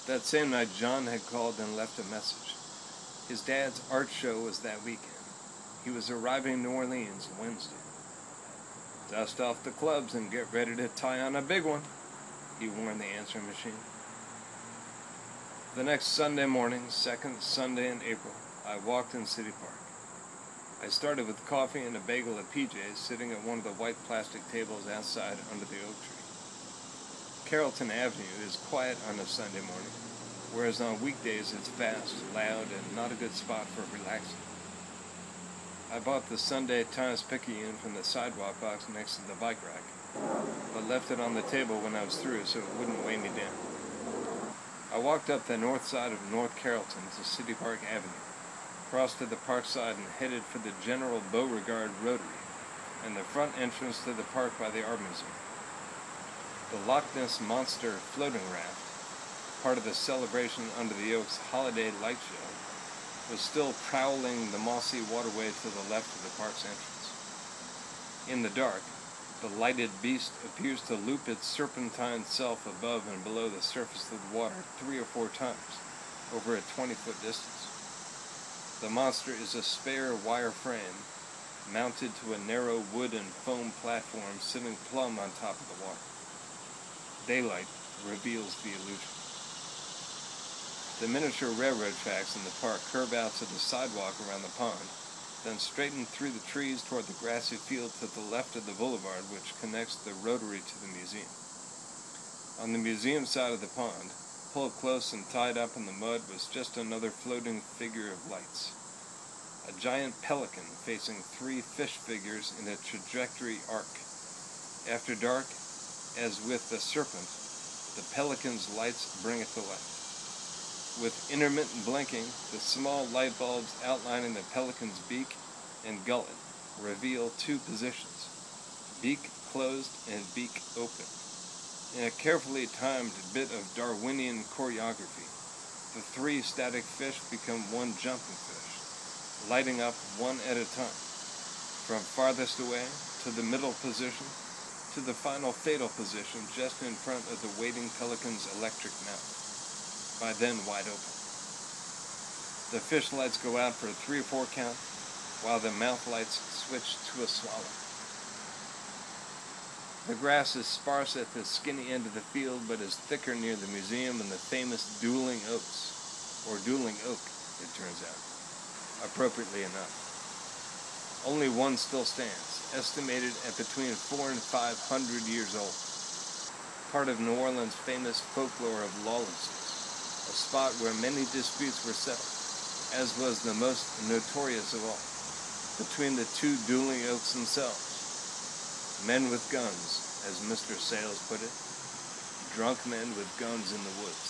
That same night, John had called and left a message. His dad's art show was that weekend. He was arriving in New Orleans Wednesday. "Dust off the clubs and get ready to tie on a big one," he warned the answering machine. The next Sunday morning, second Sunday in April, I walked in City Park. I started with coffee and a bagel at PJ's, sitting at one of the white plastic tables outside under the oak tree. Carrollton Avenue is quiet on a Sunday morning, whereas on weekdays it's fast, loud, and not a good spot for relaxing. I bought the Sunday Times-Picayune from the sidewalk box next to the bike rack, but left it on the table when I was through so it wouldn't weigh me down. I walked up the north side of North Carrollton to City Park Avenue, crossed to the park side and headed for the General Beauregard Rotary and the front entrance to the park by the Art Museum. The Loch Ness Monster floating raft, part of the Celebration Under the Oaks holiday light show, was still prowling the mossy waterway to the left of the park's entrance. In the dark, the lighted beast appears to loop its serpentine self above and below the surface of the water 3 or 4 times over a 20-foot distance. The monster is a spare wire frame mounted to a narrow wood and foam platform sitting plumb on top of the water. Daylight reveals the illusion. The miniature railroad tracks in the park curve out to the sidewalk around the pond, then straighten through the trees toward the grassy field to the left of the boulevard which connects the Rotary to the museum. On the museum side of the pond, pulled close and tied up in the mud, was just another floating figure of lights. A giant pelican facing 3 fish figures in a trajectory arc. After dark, as with the serpent, the pelican's lights bring it to life. With intermittent blinking, the small light bulbs outlining the pelican's beak and gullet reveal 2 positions, beak closed and beak open. In a carefully timed bit of Darwinian choreography, the 3 static fish become 1 jumping fish, lighting up one at a time, from farthest away to the middle position to the final fatal position just in front of the waiting pelican's electric mouth, by then wide open. The fish lights go out for a 3 or 4 count, while the mouth lights switch to a swallow. The grass is sparse at the skinny end of the field, but is thicker near the museum and the famous dueling oaks, or dueling oak, it turns out, appropriately enough. Only one still stands, estimated at between 400 and 500 years old. Part of New Orleans' famous folklore of lawlessness, a spot where many disputes were settled, as was the most notorious of all, between the 2 dueling oaks themselves. Men with guns, as Mr. Sayles put it, drunk men with guns in the woods.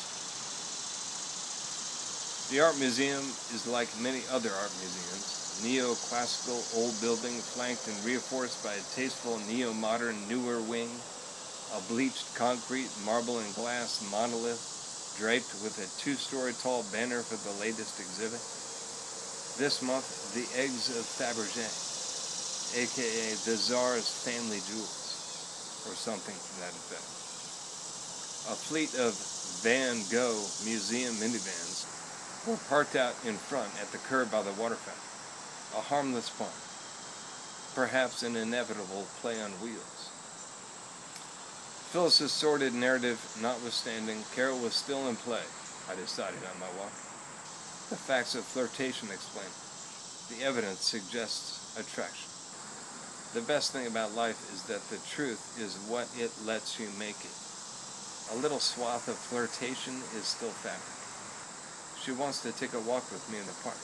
The Art Museum is like many other art museums, neo-classical old building flanked and reinforced by a tasteful neo-modern newer wing, a bleached concrete, marble and glass monolith draped with a 2-story tall banner for the latest exhibit. This month, the eggs of Fabergé, aka the Tsar's family jewels, or something to that effect. A fleet of Van Gogh museum minivans were parked out in front at the curb by the water fountain. A harmless fun, perhaps an inevitable play on wheels. Phyllis's sordid narrative notwithstanding, Carol was still in play, I decided on my walk. The facts of flirtation explain it. The evidence suggests attraction. The best thing about life is that the truth is what it lets you make it. A little swath of flirtation is still fabric. She wants to take a walk with me in the park.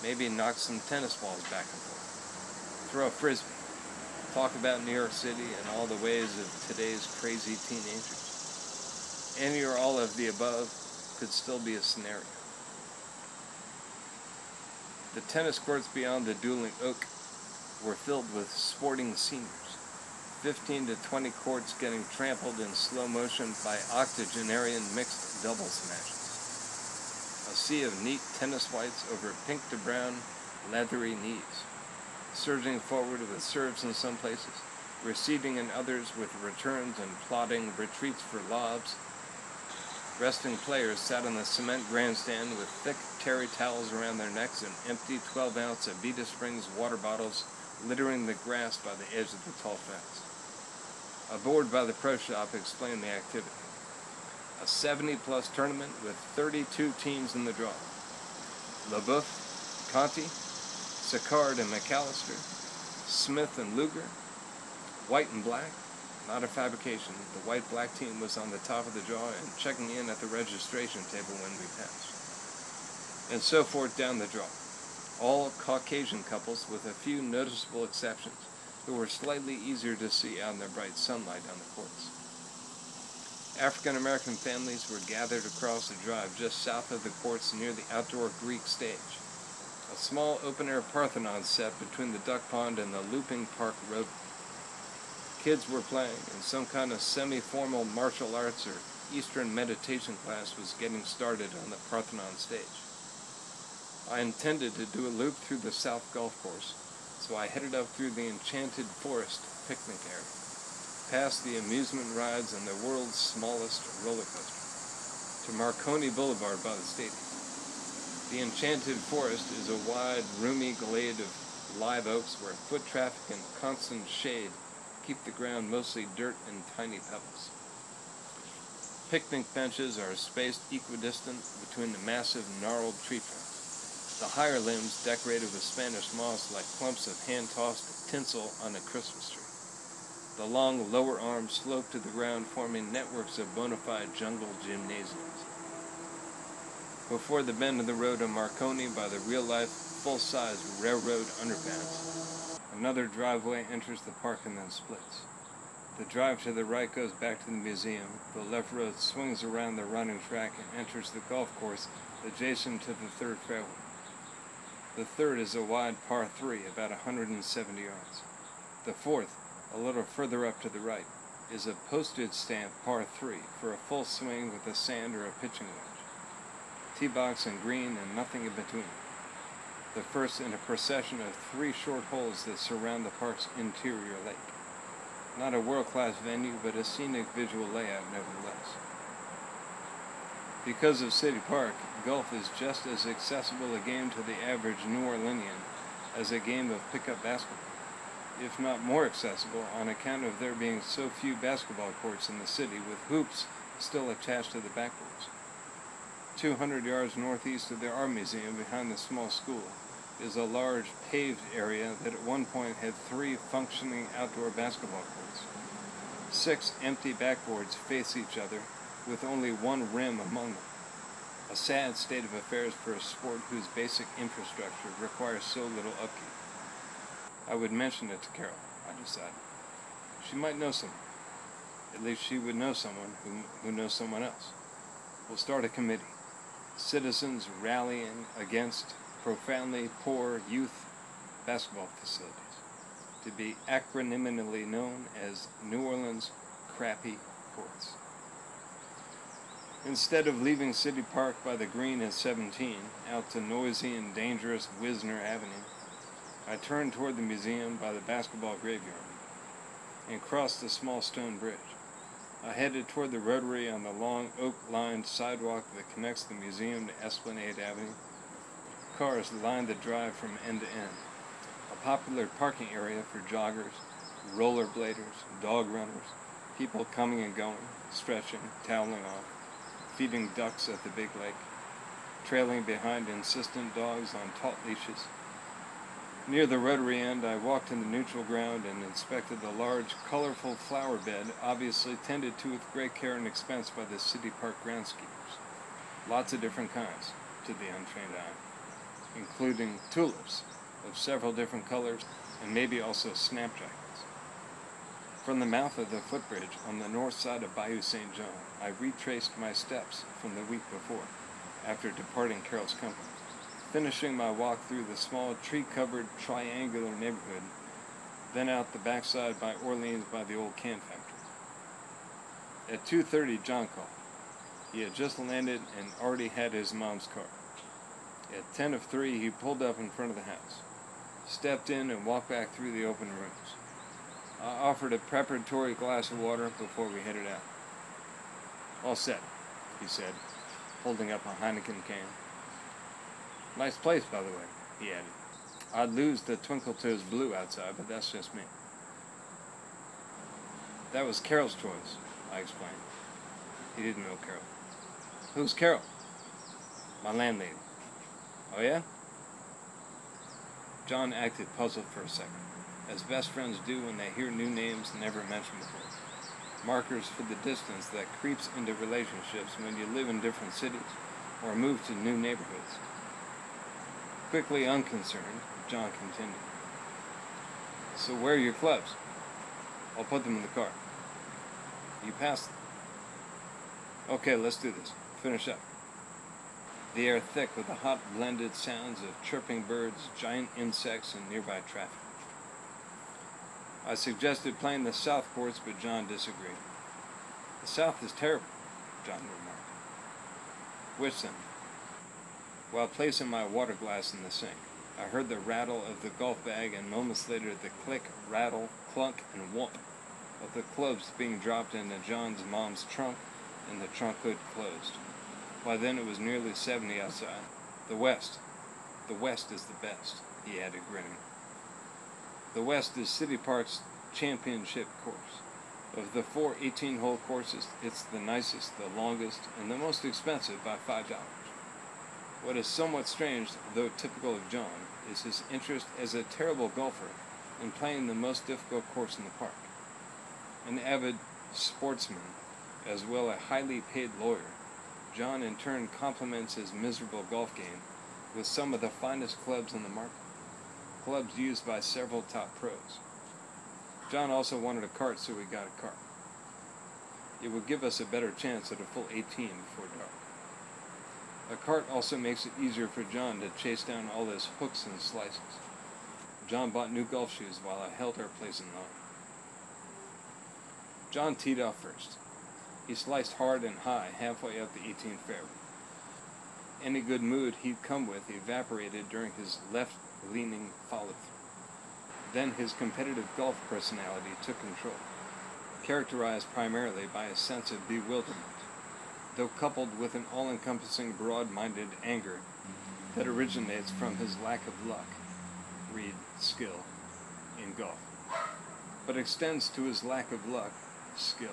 Maybe knock some tennis balls back and forth. Throw a frisbee. Talk about New York City and all the ways of today's crazy teenagers. Any or all of the above could still be a scenario. The tennis courts beyond the dueling oak were filled with sporting seniors. 15 to 20 courts getting trampled in slow motion by octogenarian mixed doubles matches. A sea of neat tennis whites over pink to brown, leathery knees, surging forward with serves in some places, receding in others with returns and plodding retreats for lobs. Resting players sat on the cement grandstand with thick terry towels around their necks and empty 12-ounce Avita Springs water bottles littering the grass by the edge of the tall fence. A board by the pro shop explained the activity. A 70-plus tournament with 32 teams in the draw. LaBeouf, Conti, Sicard and McAllister, Smith and Luger, white and black, not a fabrication. The white-black team was on the top of the draw and checking in at the registration table when we passed. And so forth down the draw. All Caucasian couples with a few noticeable exceptions who were slightly easier to see out in the bright sunlight on the courts. African-American families were gathered across the drive just south of the courts near the outdoor Greek stage. A small open-air Parthenon set between the duck pond and the looping park road. Kids were playing, and some kind of semi-formal martial arts or Eastern meditation class was getting started on the Parthenon stage. I intended to do a loop through the South Golf Course, so I headed up through the Enchanted Forest picnic area, past the amusement rides and the world's smallest roller coaster, to Marconi Boulevard by the stadium. The Enchanted Forest is a wide, roomy glade of live oaks where foot traffic and constant shade keep the ground mostly dirt and tiny pebbles. Picnic benches are spaced equidistant between the massive gnarled tree trunks, the higher limbs decorated with Spanish moss like clumps of hand-tossed tinsel on a Christmas tree. The long lower arms slope to the ground, forming networks of bona fide jungle gymnasiums. Before the bend of the road on Marconi by the real-life, full-size railroad underpass, another driveway enters the park and then splits. The drive to the right goes back to the museum. The left road swings around the running track and enters the golf course adjacent to the third fairway. The third is a wide par 3, about 170 yards. The fourth, a little further up to the right, is a postage stamp par 3 for a full swing with a sand or a pitching wedge. Tee box and green and nothing in between. The first in a procession of 3 short holes that surround the park's interior lake. Not a world-class venue, but a scenic visual layout nevertheless. Because of City Park, golf is just as accessible a game to the average New Orleanian as a game of pickup basketball, if not more accessible on account of there being so few basketball courts in the city with hoops still attached to the backboards. 200 yards northeast of the Art Museum behind the small school is a large paved area that at one point had 3 functioning outdoor basketball courts. 6 empty backboards face each other with only one rim among them. A sad state of affairs for a sport whose basic infrastructure requires so little upkeep. I would mention it to Carol, I decided. She might know someone. At least she would know someone who knows someone else. We'll start a committee. Citizens rallying against profoundly poor youth basketball facilities, to be acronymically known as New Orleans Crappy Courts. Instead of leaving City Park by the green at 17, out to noisy and dangerous Wisner Avenue, I turned toward the museum by the basketball graveyard and crossed the small stone bridge. I headed toward the rotary on the long oak-lined sidewalk that connects the museum to Esplanade Avenue. Cars lined the drive from end to end, a popular parking area for joggers, rollerbladers, dog runners, people coming and going, stretching, toweling off, feeding ducks at the big lake, trailing behind insistent dogs on taut leashes. Near the rotary end, I walked in the neutral ground and inspected the large, colorful flower bed, obviously tended to with great care and expense by the City Park groundskeepers. Lots of different kinds, to the untrained eye, including tulips of several different colors and maybe also snapdragons. From the mouth of the footbridge on the north side of Bayou St. John, I retraced my steps from the week before, after departing Carol's company, finishing my walk through the small tree-covered triangular neighborhood, then out the backside by Orleans by the old can factory. At 2:30, John called. He had just landed and already had his mom's car. At 10 of 3, he pulled up in front of the house, stepped in and walked back through the open rooms. I offered a preparatory glass of water before we headed out. All set. he said, holding up a Heineken can. Nice place, by the way, he added. I'd lose the Twinkle Toes Blue outside, but that's just me. That was Carol's choice, I explained. He didn't know Carol. Who's Carol? My landlady. Oh yeah? John acted puzzled for a second, as best friends do when they hear new names never mentioned before. Markers for the distance that creeps into relationships when you live in different cities or move to new neighborhoods. Quickly unconcerned, John continued. So where are your clubs? I'll put them in the car. You pass them. Okay, let's do this. Finish up. The air thick with the hot blended sounds of chirping birds, giant insects, and nearby traffic. I suggested playing the South courts, but John disagreed. The South is terrible, John remarked. Which then? While placing my water glass in the sink, I heard the rattle of the golf bag and moments later the click, rattle, clunk, and whump of the clubs being dropped into John's mom's trunk and the trunk hood closed. By then it was nearly 70 outside. The West is the best, he added, grinning. The West is City Park's championship course. Of the 4 18-hole courses, it's the nicest, the longest, and the most expensive by $5. What is somewhat strange, though typical of John, is his interest as a terrible golfer in playing the most difficult course in the park. An avid sportsman, as well as a highly paid lawyer, John in turn complements his miserable golf game with some of the finest clubs in the market, clubs used by several top pros. John also wanted a cart, so we got a cart. It would give us a better chance at a full 18 before dark. A cart also makes it easier for John to chase down all those hooks and slices. John bought new golf shoes while I held our place in line. John teed off first. He sliced hard and high halfway up the 18th fairway. Any good mood he'd come with evaporated during his left-leaning follow-through. Then his competitive golf personality took control, characterized primarily by a sense of bewilderment, though coupled with an all-encompassing broad-minded anger that originates from his lack of luck, read skill, in golf, but extends to his lack of luck, skill,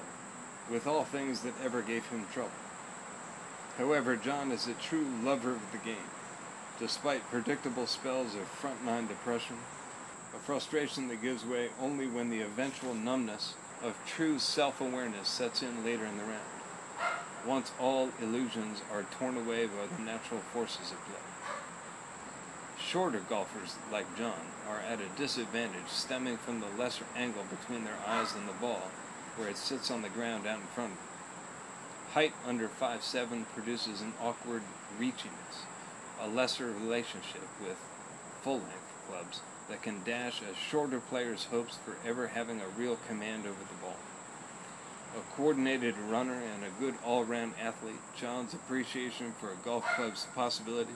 with all things that ever gave him trouble. However, John is a true lover of the game, despite predictable spells of front-nine depression, a frustration that gives way only when the eventual numbness of true self-awareness sets in later in the round, once all illusions are torn away by the natural forces of play. Shorter golfers, like John, are at a disadvantage stemming from the lesser angle between their eyes and the ball, where it sits on the ground out in front of them. Height under 5'7" produces an awkward reachiness, a lesser relationship with full-length clubs that can dash a shorter player's hopes for ever having a real command over the ball. A coordinated runner and a good all-round athlete, John's appreciation for a golf club's possibilities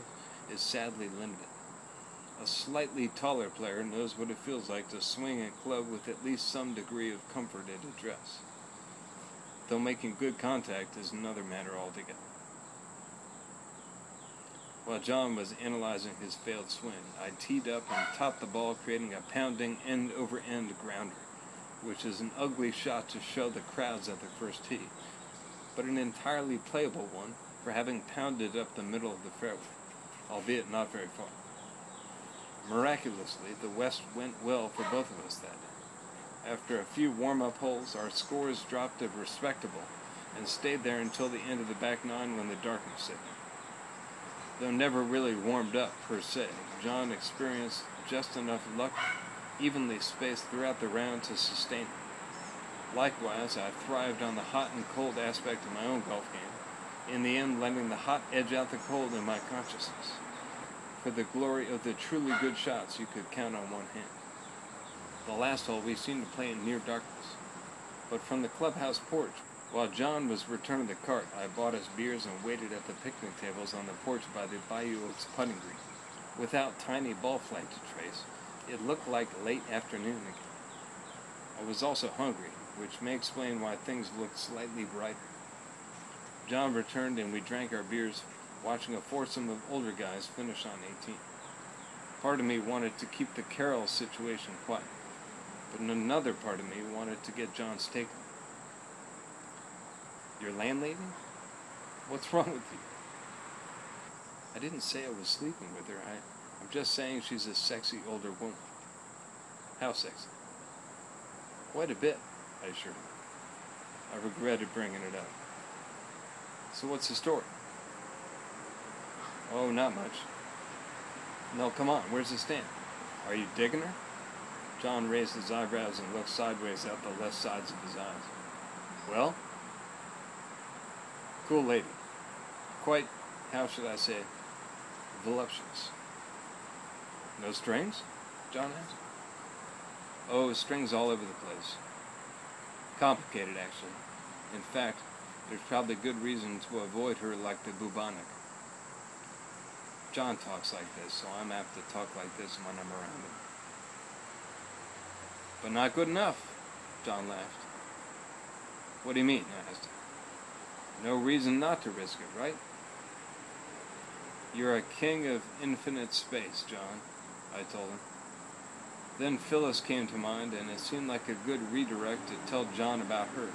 is sadly limited. A slightly taller player knows what it feels like to swing a club with at least some degree of comfort at address, though making good contact is another matter altogether. While John was analyzing his failed swing, I teed up and topped the ball, creating a pounding end-over-end grounder, which is an ugly shot to show the crowds at the first tee, but an entirely playable one for having pounded up the middle of the fairway, albeit not very far. Miraculously, the West went well for both of us that day. After a few warm-up holes, our scores dropped to respectable and stayed there until the end of the back nine when the darkness set in. Though never really warmed up per se, John experienced just enough luck evenly spaced throughout the round to sustain it. Likewise, I thrived on the hot and cold aspect of my own golf game, in the end letting the hot edge out the cold in my consciousness. For the glory of the truly good shots you could count on one hand. The last hole we seemed to play in near darkness, but from the clubhouse porch, while John was returning the cart, I bought us beers and waited at the picnic tables on the porch by the Bayou Oaks putting green. Without tiny ball flight to trace, it looked like late afternoon again. I was also hungry, which may explain why things looked slightly brighter. John returned and we drank our beers, watching a foursome of older guys finish on 18. Part of me wanted to keep the Carroll situation quiet, but another part of me wanted to get John's take on it. Your landlady? What's wrong with you? I didn't say I was sleeping with her. I'm just saying she's a sexy older woman. How sexy? Quite a bit, I assured him. I regretted bringing it up. So what's the story? Oh, not much. No, come on, where's the stand? Are you digging her? John raised his eyebrows and looked sideways out the left sides of his eyes. Well? Cool lady. Quite, how should I say, voluptuous. No strings? John asked. Oh, strings all over the place. Complicated, actually. In fact, there's probably good reason to avoid her like the bubonic. John talks like this, so I'm apt to talk like this when I'm around him. But not good enough, John laughed. What do you mean? I asked. No reason not to risk it, right? You're a king of infinite space, John, I told him. Then Phyllis came to mind, and it seemed like a good redirect to tell John about her,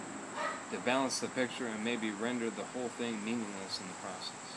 to balance the picture and maybe render the whole thing meaningless in the process.